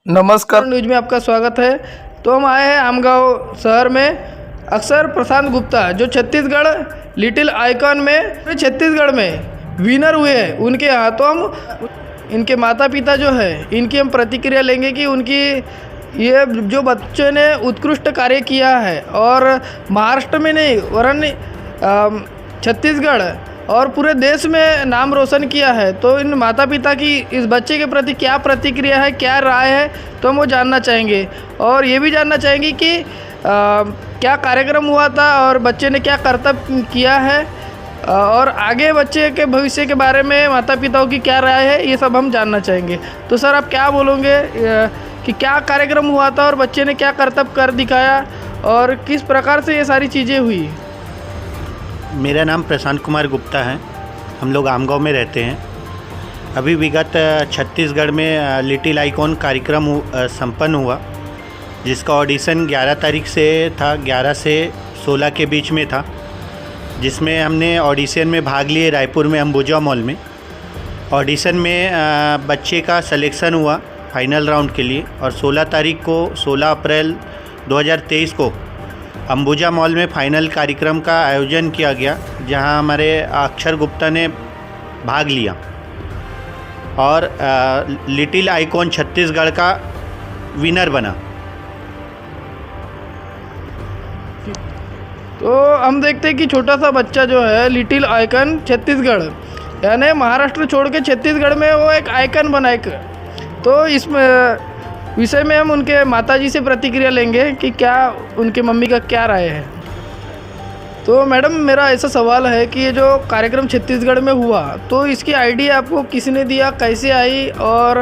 नमस्कार, न्यूज में आपका स्वागत है। तो हम आए हैं आमगांव शहर में। अक्षर प्रशांत गुप्ता जो छत्तीसगढ़ लिटिल आइकॉन में छत्तीसगढ़ में विनर हुए हैं, उनके यहाँ तो हम इनके माता पिता जो है इनकी हम प्रतिक्रिया लेंगे कि उनकी ये जो बच्चे ने उत्कृष्ट कार्य किया है और महाराष्ट्र में नहीं वरन छत्तीसगढ़ और पूरे देश में नाम रोशन किया है। तो इन माता पिता की इस बच्चे के प्रति क्या प्रतिक्रिया है, क्या राय है, तो हम वो जानना चाहेंगे। और ये भी जानना चाहेंगे कि क्या कार्यक्रम हुआ था और बच्चे ने क्या कर्तव्य किया है और आगे बच्चे के भविष्य के बारे में माता पिताओं की क्या राय है, ये सब हम जानना चाहेंगे। तो सर, आप क्या बोलोगे कि क्या कार्यक्रम हुआ था और बच्चे ने क्या कर्तव्य कर दिखाया और किस प्रकार से ये सारी चीज़ें हुई? मेरा नाम प्रशांत कुमार गुप्ता है। हम लोग आमगांव में रहते हैं। अभी विगत छत्तीसगढ़ में लिटिल आइकॉन कार्यक्रम संपन्न हुआ, जिसका ऑडिशन 11 तारीख से था, 11 से 16 के बीच में था, जिसमें हमने ऑडिशन में भाग लिए रायपुर में अंबुजा मॉल में। ऑडिशन में बच्चे का सिलेक्शन हुआ फाइनल राउंड के लिए और 16 अप्रैल 2023 को अंबुजा मॉल में फाइनल कार्यक्रम का आयोजन किया गया, जहां हमारे अक्षर गुप्ता ने भाग लिया और लिटिल आइकॉन छत्तीसगढ़ का विनर बना। तो हम देखते हैं कि छोटा सा बच्चा जो है लिटिल आइकन छत्तीसगढ़ यानी महाराष्ट्र छोड़ के छत्तीसगढ़ में वो एक आइकन बना एक। तो इसमें विषय में हम उनके माताजी से प्रतिक्रिया लेंगे कि क्या उनके मम्मी का क्या राय है। तो मैडम, मेरा ऐसा सवाल है कि ये जो कार्यक्रम छत्तीसगढ़ में हुआ तो इसकी आइडिया आपको किसने दिया, कैसे आई और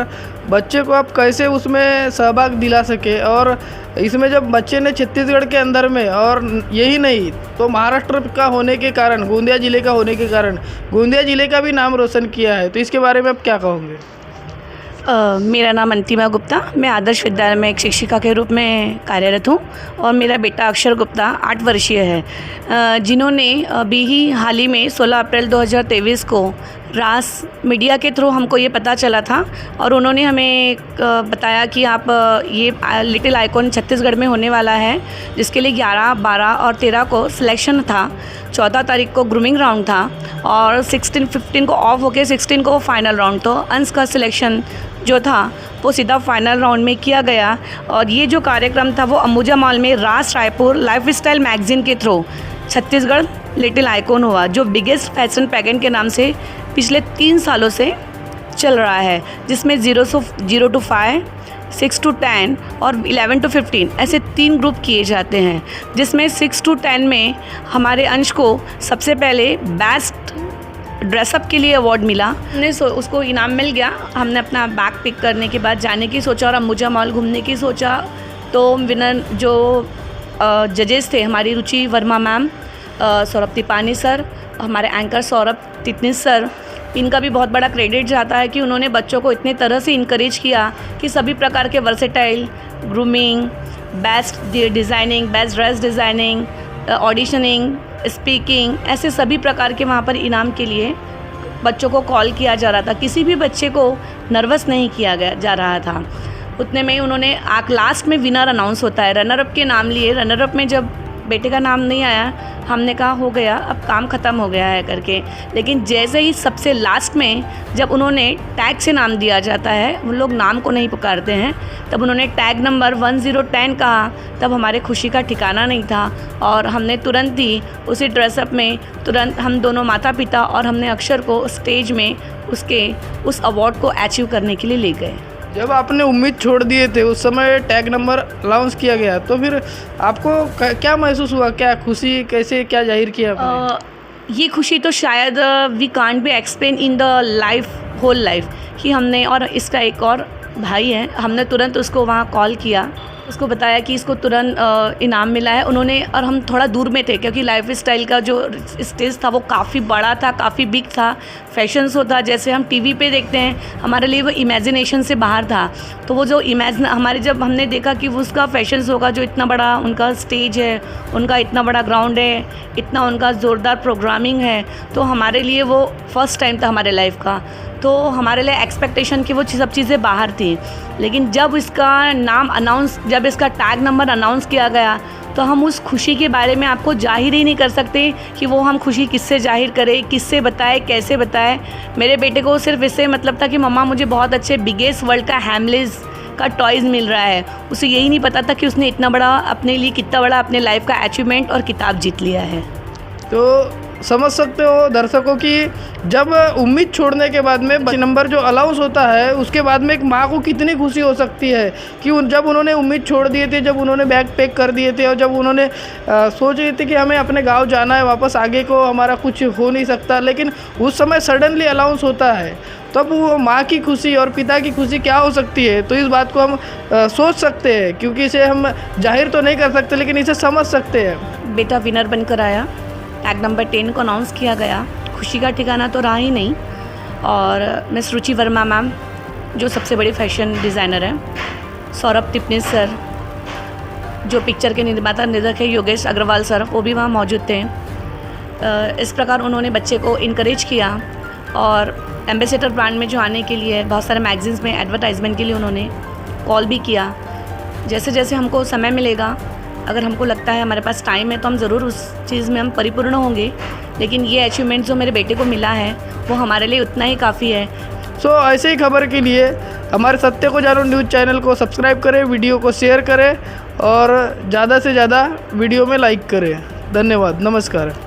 बच्चे को आप कैसे उसमें सहभाग दिला सके? और इसमें जब बच्चे ने छत्तीसगढ़ के अंदर में और यही नहीं तो महाराष्ट्र का होने के कारण, गोंदिया ज़िले का होने के कारण गोंदिया ज़िले का भी नाम रोशन किया है, तो इसके बारे में आप क्या कहोगे? मेरा नाम अंतिमा गुप्ता, मैं आदर्श विद्यालय में एक शिक्षिका के रूप में कार्यरत हूँ और मेरा बेटा अक्षर गुप्ता 8 वर्षीय है, जिन्होंने अभी ही हाल ही में 16 अप्रैल 2023 को रास मीडिया के थ्रू हमको ये पता चला था और उन्होंने हमें बताया कि आप ये लिटिल आइकॉन छत्तीसगढ़ में होने वाला है, जिसके लिए 11, 12 और 13 को सिलेक्शन था। 14 तारीख को ग्रूमिंग राउंड था और 15 को ऑफ होके 16 को फाइनल राउंड। तो अंश का सिलेक्शन जो था वो सीधा फाइनल राउंड में किया गया और ये जो कार्यक्रम था वो अंबुजा मॉल में रास रायपुर लाइफ स्टाइल मैगजीन के थ्रू छत्तीसगढ़ लिटिल आइकॉन हुआ, जो बिगेस्ट फैशन पैकेट के नाम से पिछले 3 सालों से चल रहा है, जिसमें 0 to 5, 6 to 10 और 11 to 15 ऐसे 3 ग्रुप किए जाते हैं, जिसमें 6 to 10 में हमारे अंश को सबसे पहले बेस्ट ड्रेसअप के लिए अवार्ड मिला। हमने उसको इनाम मिल गया। हमने अपना बैग पिक करने के बाद जाने की सोचा और अंबुजा मॉल घूमने की सोचा। तो विनर जो जजेस थे, हमारी रुचि वर्मा मैम, सौरभ तिपानी सर, हमारे एंकर सौरभ तितनीस सर, इनका भी बहुत बड़ा क्रेडिट जाता है कि उन्होंने बच्चों को इतने तरह से इनकरेज किया कि सभी प्रकार के versatile, grooming, best designing, best dress designing, auditioning, speaking, ऐसे सभी प्रकार के वहाँ पर इनाम के लिए बच्चों को कॉल किया जा रहा था। किसी भी बच्चे को नर्वस नहीं किया जा रहा था। उतने में ही उन्होंने लास्ट में विनर अनाउंस होता है, रनर अप के नाम लिए। रनर अप में जब बेटे का नाम नहीं आया, हमने कहा हो गया, अब काम ख़त्म हो गया है करके। लेकिन जैसे ही सबसे लास्ट में जब उन्होंने टैग से नाम दिया जाता है, वो लोग नाम को नहीं पुकारते हैं, तब उन्होंने टैग नंबर 1010 कहा, तब हमारे खुशी का ठिकाना नहीं था और हमने तुरंत ही उसी ड्रेसअप में तुरंत हम दोनों माता पिता और हमने अक्षर को स्टेज में उस अवार्ड को अचीव करने के लिए ले गए। जब आपने उम्मीद छोड़ दिए थे उस समय टैग नंबर अनाउंस किया गया, तो फिर आपको क्या महसूस हुआ, क्या खुशी, कैसे क्या जाहिर किया आपने? ये खुशी तो शायद we can't be explain in the whole life कि हमने, और इसका एक और भाई है, हमने तुरंत उसको वहाँ कॉल किया, उसको बताया कि इसको तुरंत इनाम मिला है। उन्होंने, और हम थोड़ा दूर में थे क्योंकि लाइफ स्टाइल का जो स्टेज था वो काफ़ी बड़ा था, काफ़ी बिग था, फैशन शो था जैसे हम टीवी पे देखते हैं, हमारे लिए वो इमेजिनेशन से बाहर था। तो वो जो जब हमने देखा कि वो उसका फैशन शो का जो इतना बड़ा उनका स्टेज है, उनका इतना बड़ा ग्राउंड है, इतना उनका ज़ोरदार प्रोग्रामिंग है, तो हमारे लिए वो फर्स्ट टाइम था हमारे लाइफ का। तो हमारे लिए एक्सपेक्टेशन की वो सब चीज़ें बाहर थी। लेकिन जब इसका नाम अनाउंस, जब इसका टैग नंबर अनाउंस किया गया, तो हम उस खुशी के बारे में आपको जाहिर ही नहीं कर सकते कि वो हम खुशी किससे जाहिर करें, किससे बताएं, कैसे बताएं। मेरे बेटे को सिर्फ इससे मतलब था कि मम्मा मुझे बहुत अच्छे बिगेस्ट वर्ल्ड का हैमलेस का टॉयज़ मिल रहा है। उसे यही नहीं पता था कि उसने इतना बड़ा अपने लिए, कितना बड़ा अपने लाइफ का अचीवमेंट और किताब जीत लिया है। तो समझ सकते हो दर्शकों कि जब उम्मीद छोड़ने के बाद में नंबर जो अलाउंस होता है, उसके बाद में एक माँ को कितनी खुशी हो सकती है कि जब उन्होंने उम्मीद छोड़ दिए थे, जब उन्होंने बैग पैक कर दिए थे और जब उन्होंने सोच रही थी कि हमें अपने गांव जाना है, वापस आगे को हमारा कुछ हो नहीं सकता, लेकिन उस समय सडनली अलाउंस होता है, तब वो माँ की खुशी और पिता की खुशी क्या हो सकती है। तो इस बात को हम सोच सकते हैं, क्योंकि इसे हम जाहिर तो नहीं कर सकते लेकिन इसे समझ सकते हैं। बेटा विनर बनकर आया, टैग नंबर 10 को अनाउंस किया गया, खुशी का ठिकाना तो रहा ही नहीं। और मिस रुचि वर्मा मैम जो सबसे बड़ी फैशन डिज़ाइनर है, सौरभ टिपनिस सर जो पिक्चर के निर्माता निर्देशक है, योगेश अग्रवाल सर, वो भी वहाँ मौजूद थे। इस प्रकार उन्होंने बच्चे को इनकरेज किया और एम्बेसडर ब्रांड में जो आने के लिए बहुत सारे मैगजीन्स में एडवर्टाइजमेंट के लिए उन्होंने कॉल भी किया। जैसे जैसे हमको समय मिलेगा, अगर हमको लगता है हमारे पास टाइम है, तो हम ज़रूर उस चीज़ में हम परिपूर्ण होंगे। लेकिन ये अचीवमेंट जो मेरे बेटे को मिला है वो हमारे लिए उतना ही काफ़ी है। ऐसे ही खबर के लिए हमारे सत्य को जानो न्यूज़ चैनल को सब्सक्राइब करें, वीडियो को शेयर करें और ज़्यादा से ज़्यादा वीडियो में लाइक करें। धन्यवाद, नमस्कार।